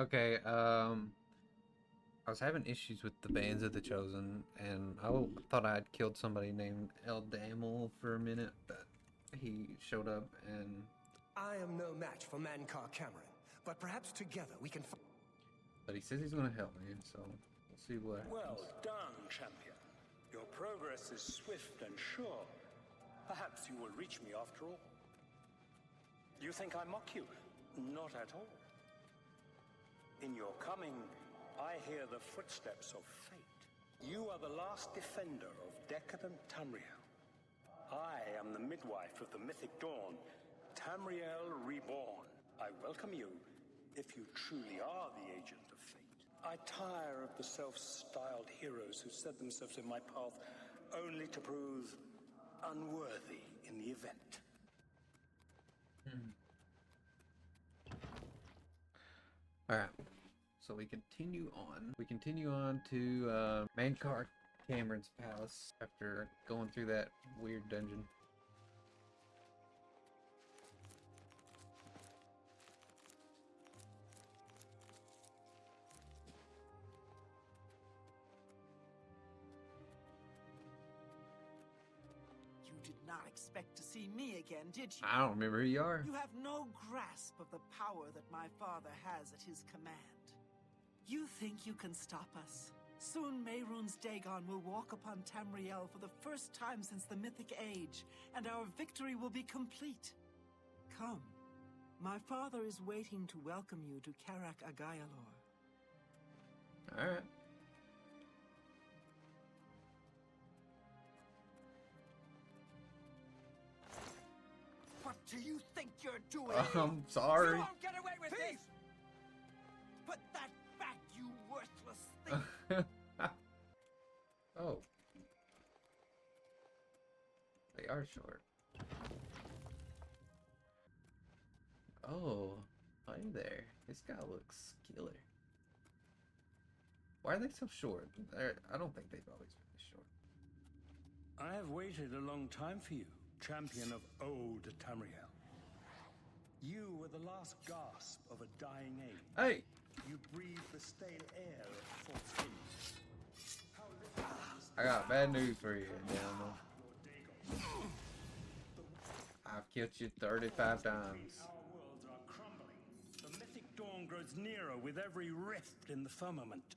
Okay, I was having issues with the Bands of the Chosen, and I thought I had killed somebody named El Damel for a minute, but he showed up and... I am no match for Mankar Cameron, but perhaps together we can find... But he says he's gonna help me, so we'll see what happens. Well done, champion. Your progress is swift and sure. Perhaps you will reach me after all. You think I mock you? Not at all. In your coming, I hear the footsteps of fate. You are the last defender of decadent Tamriel. I am the midwife of the mythic dawn, Tamriel reborn. I welcome you, if you truly are the agent of fate. I tire of the self-styled heroes who set themselves in my path only to prove unworthy in the event. Alright, so we continue on. We continue on to Mankar Cameron's palace after going through that weird dungeon. You did not expect to see me again, did you? I don't remember who you are. You have no grasp of the power that my father has at his command. You think you can stop us? Soon Mehrunes Dagon will walk upon Tamriel for the first time since the Mythic Age, and our victory will be complete. Come. My father is waiting to welcome you to Karak Agayalor. Alright. What do you think you're doing? I'm sorry. You won't get away with this! Put that back, you worthless thing! Oh. They are short. Oh, hi there. This guy looks killer. Why are they so short? I don't think they've always been this short. I have waited a long time for you, champion of old Tamriel. You were the last gasp of a dying age. Hey! You breathed the stale air of false dreams. How little I got bad news for you, Daniel. I've killed you 35 times. our worlds are crumbling. The mythic dawn grows nearer with every rift in the firmament.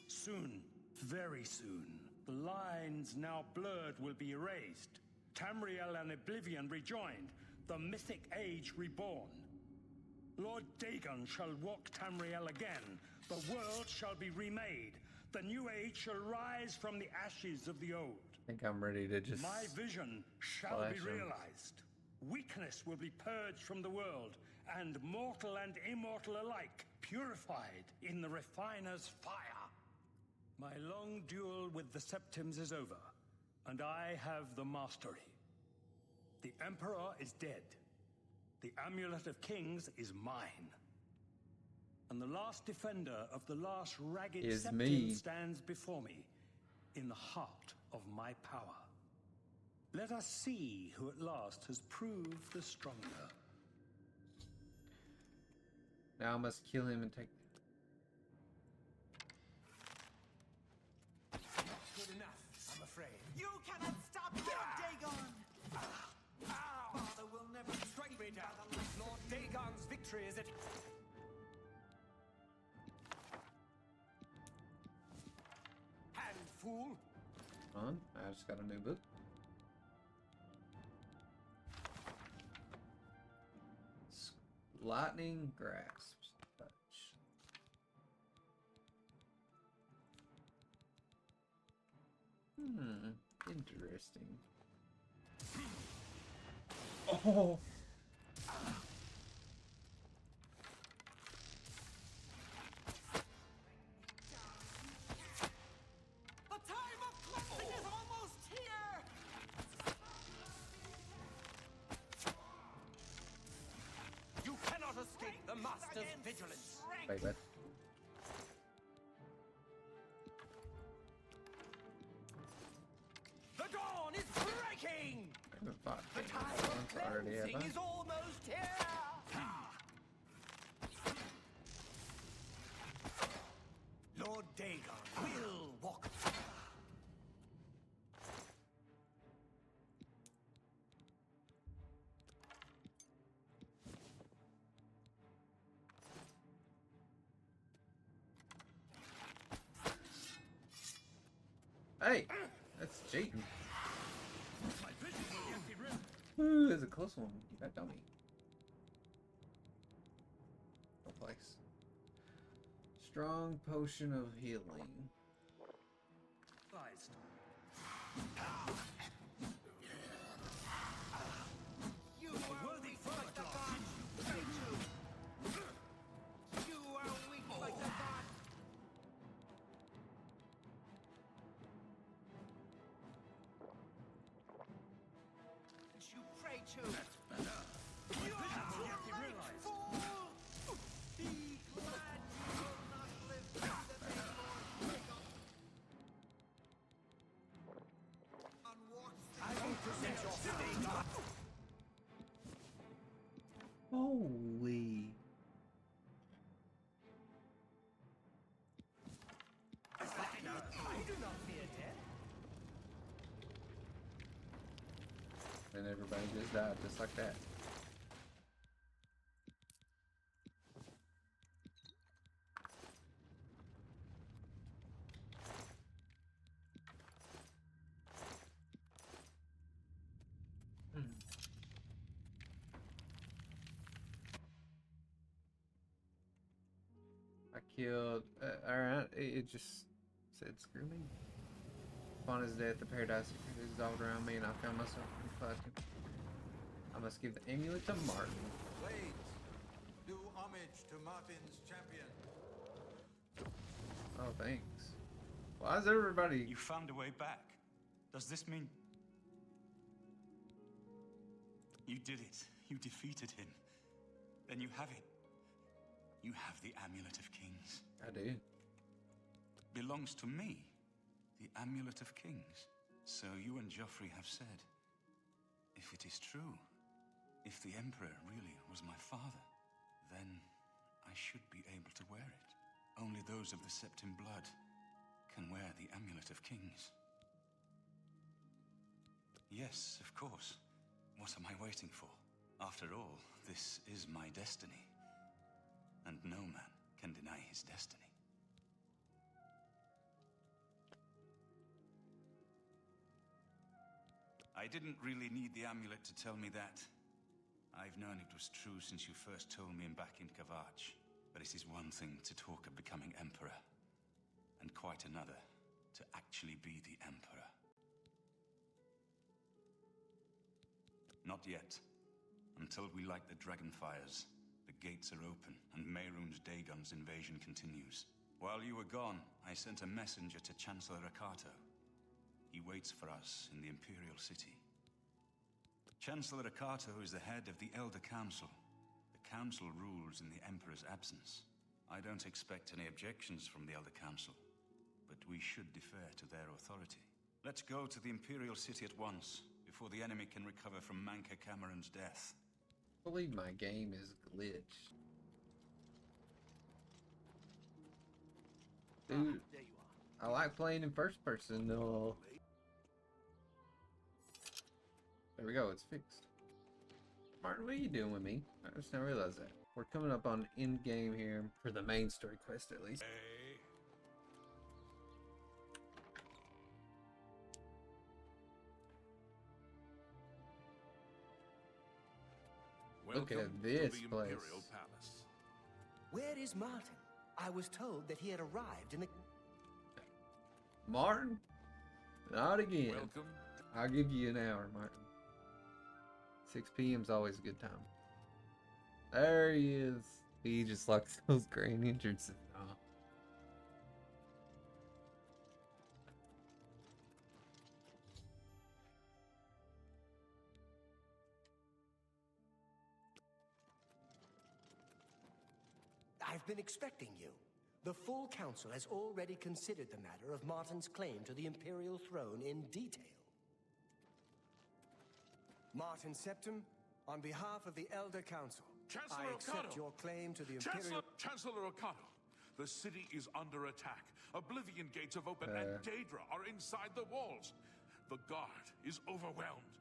Soon, very soon, the lines now blurred will be erased. Tamriel and Oblivion rejoined, the mythic age reborn. Lord Dagon shall walk Tamriel again. The world shall be remade. The new age shall rise from the ashes of the old. I think I'm ready to just... My vision shall flash be 'em. realized. Weakness will be purged from the world, and mortal and immortal alike purified in the refiner's fire. My long duel with the Septims is over, and I have the mastery. The Emperor is dead. The Amulet of Kings is mine. And the last defender of the last ragged Is Septim me. stands before me, in the heart of my power. Let us see who at last has proved the stronger. Now I must kill him and take... Good enough, I'm afraid. You cannot stop Lord Dagon! Father will never Strike me down. Lord Dagon's victory is at... Hand, fool! on. I just got a new book. Lightning grasps. Touch. Interesting. Oh! The time of cleansing is almost here! You cannot escape the Master's vigilance! Wait, what? The dawn is breaking! I haven't fought The King time of once already, have cleansing I? is almost here! Hey, that's cheating. Ooh, that's a close one. You got dummy. No place. Strong potion of healing. You are weak like the Kvatch. You are weak like the Kvatch. You pray to. That's better. You are too late, fool! Be glad you will not live to see the day Lord Dagon. I will present your state. Holy. I do not fear death. And everybody just died just like that. I killed. Alright, it just said screw me. Upon his death, the paradise is dissolved around me, and I found myself in Septim. I must give the amulet to Martin. Blades, do homage to Martin's champion. Oh, thanks. Why is everybody? You found a way back. Does this mean... You did it. You defeated him. Then you have it. You have the Amulet of Kings. I do. Belongs to me. The Amulet of Kings. So you and Joffrey have said, if it is true, if the Emperor really was my father, then I should be able to wear it. Only those of the Septim blood can wear the Amulet of Kings. Yes, of course. What am I waiting for? After all, this is my destiny. And no man can deny his destiny. I didn't really need the amulet to tell me that. I've known it was true since you first told me back in Kvatch. But it is one thing to talk of becoming Emperor, and quite another to actually be the Emperor. Not yet. Until we light the Dragonfires, the gates are open, and Mehrunes Dagon's invasion continues. While you were gone, I sent a messenger to Chancellor Rakato. He waits for us in the Imperial City. Chancellor Rakato is the head of the Elder Council. The Council rules in the Emperor's absence. I don't expect any objections from the Elder Council, but we should defer to their authority. Let's go to the Imperial City at once, before the enemy can recover from Manka Cameron's death. I believe my game is glitched. Dude, I like playing in first person though. There we go, it's fixed. Martin, what are you doing with me? I just now realized that. We're coming up on end game here, for the main story quest at least. Look at this place. Where is Martin? I was told that he had arrived in the... Martin? Not again. Welcome. I'll give you an hour, Martin. 6 p.m. is always a good time. There he is. He just likes those grand entrances. Oh. I've been expecting you. The full council has already considered the matter of Martin's claim to the Imperial throne in detail. Martin Septim, on behalf of the Elder Council, Chancellor I accept Rakato. your claim to the Imperial... Chancellor Rakato, the city is under attack. Oblivion gates have opened and Daedra are inside the walls. The guard is overwhelmed.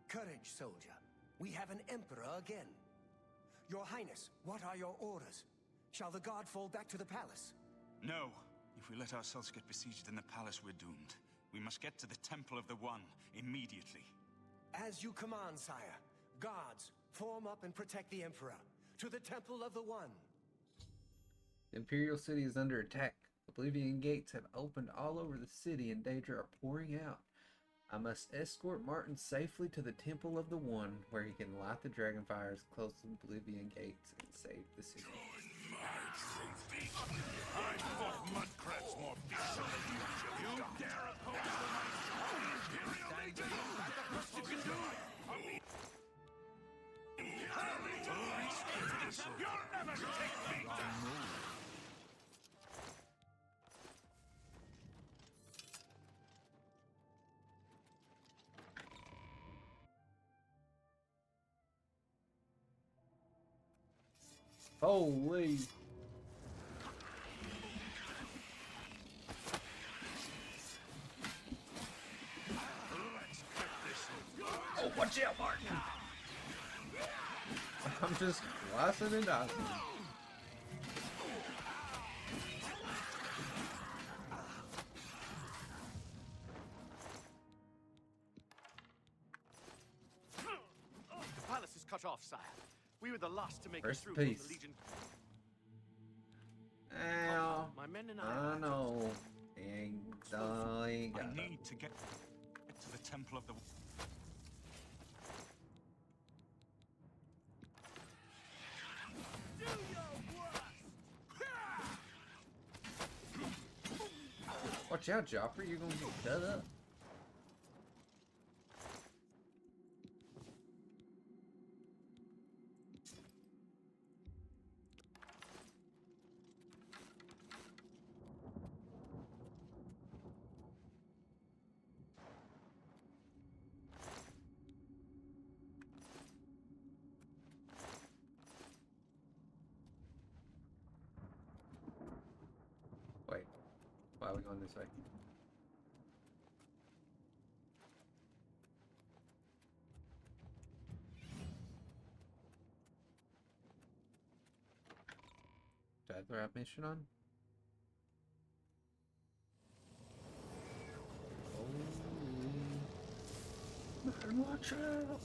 Courage, soldier. We have an emperor again. Your Highness, what are your orders? Shall the guard fall back to the palace? No, If we let ourselves get besieged in the palace, we're doomed. We must get to the Temple of the One immediately. As you command, sire. Guards, form up and protect the Emperor. To the Temple of the One. The Imperial City is under attack. Oblivion gates have opened all over the city and Daedra are pouring out. I must escort Martin safely to the Temple of the One, where he can light the dragonfires, close the Oblivion gates, and save the city. I fought mudcrabs more fiercely than you. You dare oppose the might of the Imperial Legion? That's the best you can do. You'll never take me down. Holy! Oh, watch out, Martin! I'm just slicing and dicing. The palace is cut off, sire. We were the last to make it Rest through in from peace. the Legion. Ow! My men and I I know. Ain't dying. I need to get to the Temple of the... Watch out, Joffrey. You're gonna get cut up. Wait. Why are we going this way? Do I have the right mission on? Oh, watch out!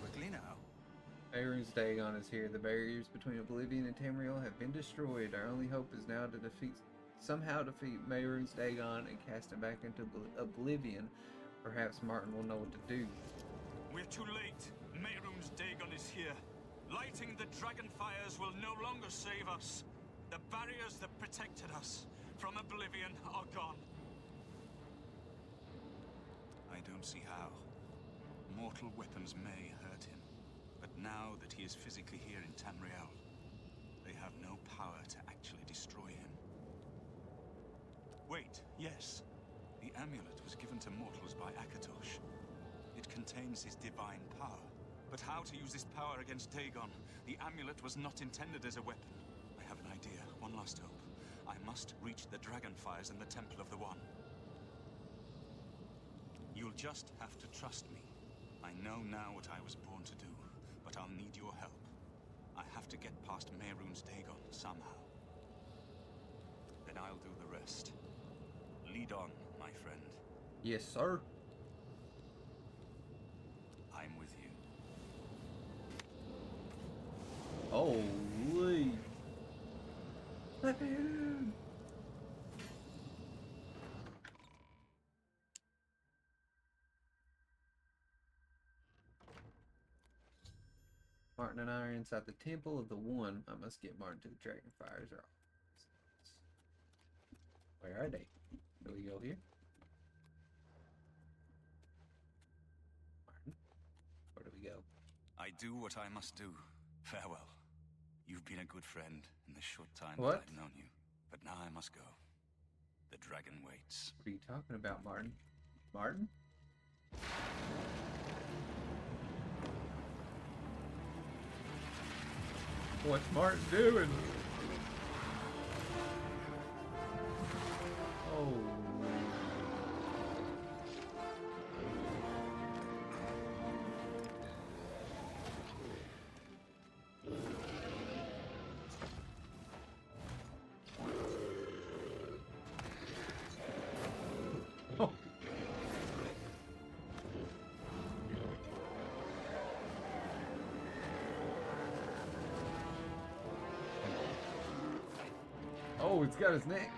Quickly now. Mehrunes Dagon is here. The barriers between Oblivion and Tamriel have been destroyed. Our only hope is now to somehow defeat Mehrunes Dagon and cast him back into Oblivion. Perhaps Martin will know what to do. We're too late. Mehrunes Dagon is here. Lighting the dragon fires will no longer save us. The barriers that protected us from Oblivion are gone. I don't see how. Mortal weapons may hurt him, but now that he is physically here in Tamriel, they have no power to actually destroy him. Wait, yes. The amulet was given to mortals by Akatosh. It contains his divine power. But how to use this power against Dagon? The amulet was not intended as a weapon. I have an idea. One last hope. I must reach the dragonfires in the Temple of the One. You'll just have to trust me. I know now what I was born to do, but I'll need your help. I have to get past Mehrunes Dagon somehow. Then I'll do the rest. Lead on, my friend. Yes, sir. I'm with you. Holy! Let me in! Martin and I are inside the Temple of the One. I must get Martin to the Dragonfires. Where are they? Do we go here? Martin? Where do we go? I do what I must do. Farewell. You've been a good friend in the short time What? that I've known you. But now I must go. The dragon waits. What are you talking about, Martin? Martin? What's Martin doing? Oh. Oh. Oh, it's got his neck.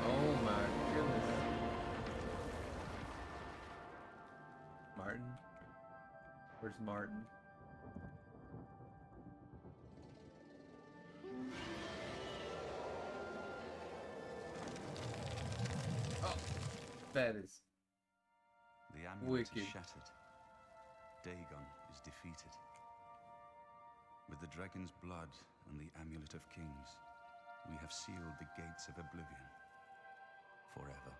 Oh my goodness. Martin? Where's Martin? Oh, that is The amulet wicked. is shattered. Dagon is defeated. With the dragon's blood and the amulet of kings, we have sealed the gates of Oblivion forever.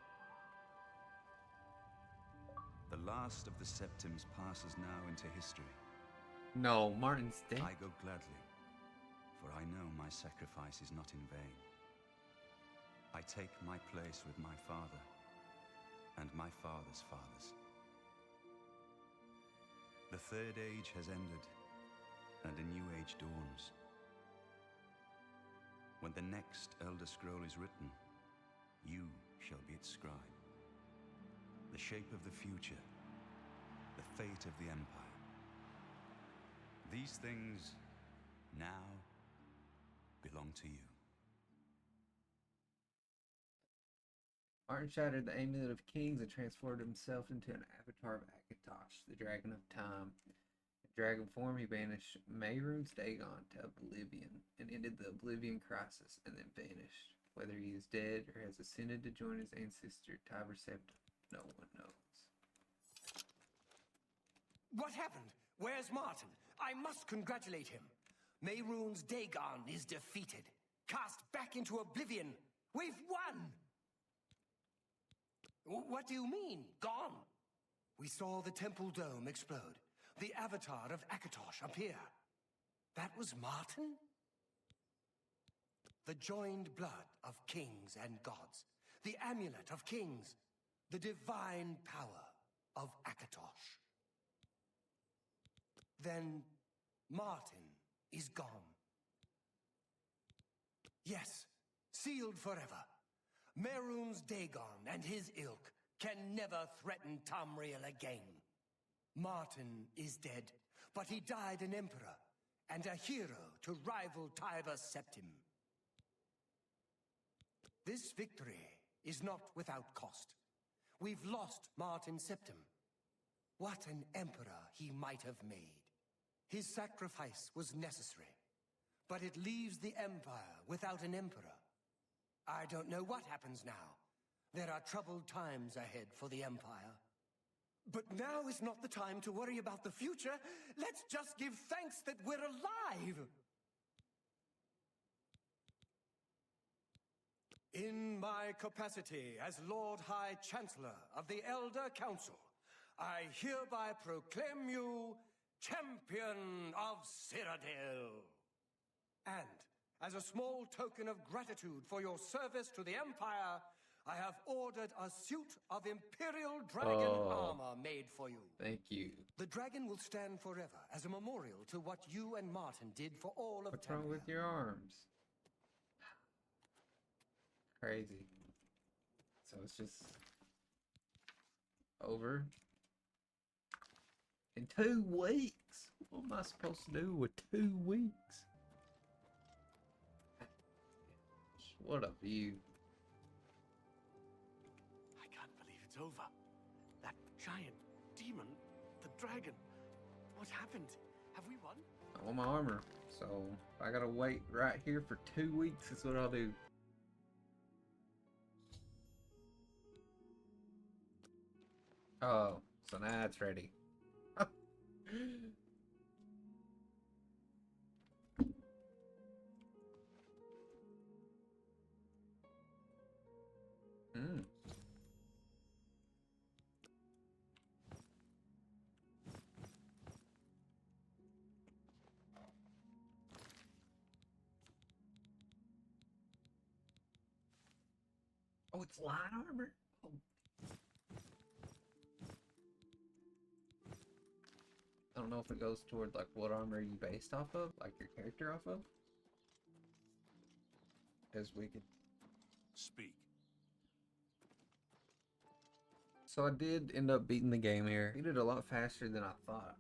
The last of the Septims passes now into history. No, Martin's dead. I go gladly, for I know my sacrifice is not in vain. I take my place with my father and my father's fathers. The third age has ended, and a new age dawns. When the next Elder Scroll is written, you shall be its scribe. The shape of the future, the fate of the Empire. These things now belong to you. Martin shattered the amulet of kings and transformed himself into an avatar of Kvatch, the dragon of time. In dragon form, he banished Mehrunes Dagon to Oblivion and ended the Oblivion crisis, and then vanished. Whether he is dead or has ascended to join his ancestor Tiber Septim, no one knows. What happened? Where's Martin? I must congratulate him. Mehrunes Dagon is defeated. Cast back into Oblivion. We've won! What do you mean, gone? We saw the temple dome explode. The avatar of Kvatch appear. That was Martin? The joined blood of kings and gods. The amulet of kings. The divine power of Kvatch. Then Martin is gone. Yes, sealed forever. Mehrunes Dagon and his ilk can never threaten Tamriel again. Martin is dead, but he died an emperor and a hero to rival Tiber Septim. This victory is not without cost. We've lost Martin Septim. What an emperor he might have made. His sacrifice was necessary, but it leaves the Empire without an emperor. I don't know what happens now. There are troubled times ahead for the Empire. But now is not the time to worry about the future. Let's just give thanks that we're alive! In my capacity as Lord High Chancellor of the Elder Council, I hereby proclaim you Champion of Cyrodiil. And as a small token of gratitude for your service to the Empire, I have ordered a suit of Imperial Dragon armor made for you. Thank you. The dragon will stand forever as a memorial to what you and Martin did for all of What's wrong with your arms? Crazy. So it's just over in 2 weeks. What am I supposed to do with 2 weeks? What a view. I can't believe it's over. That giant demon, the dragon. What happened? Have we won? I want my armor. So if I gotta wait right here for 2 weeks, that's what I'll do. Oh, So now it's ready. Mm. Oh, it's light armor? Oh. I don't know if it goes toward like what armor you based off of, like your character off of. As we could. Speak. So I did end up beating the game here. Beat it a lot faster than I thought.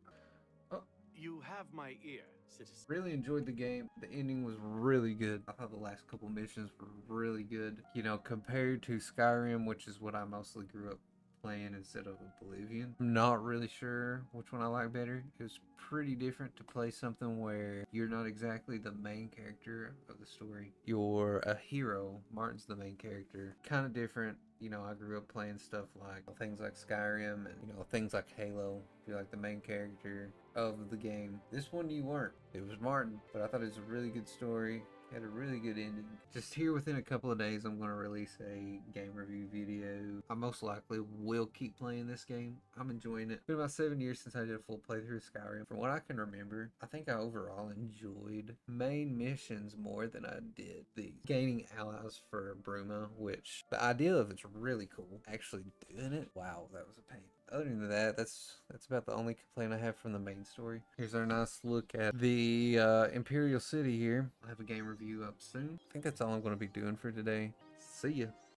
Oh, You have my ear, citizen. really enjoyed the game. The ending was really good. I thought the last couple missions were really good. You know, compared to Skyrim, which is what I mostly grew up playing instead of Oblivion. I'm not really sure which one I like better. It was pretty different to play something where you're not exactly the main character of the story. You're a hero. Martin's the main character. Kind of different. You know, I grew up playing stuff like things like Skyrim and, you know, things like Halo. You're like the main character of the game. This one you weren't. It was Martin, but I thought it was a really good story. Had a really good ending. Just here within a couple of days, I'm going to release a game review video. I most likely will keep playing this game. I'm enjoying it. It's been about 7 years since I did a full playthrough of Skyrim. From what I can remember, I think I overall enjoyed main missions more than I did the gaining allies for Bruma, which the idea of it's really cool. Actually doing it, wow, that was a pain. Other than that, that's about the only complaint I have from the main story. Here's our nice look at the Imperial City here. I'll have a game review up soon. I think that's all I'm going to be doing for today. See ya.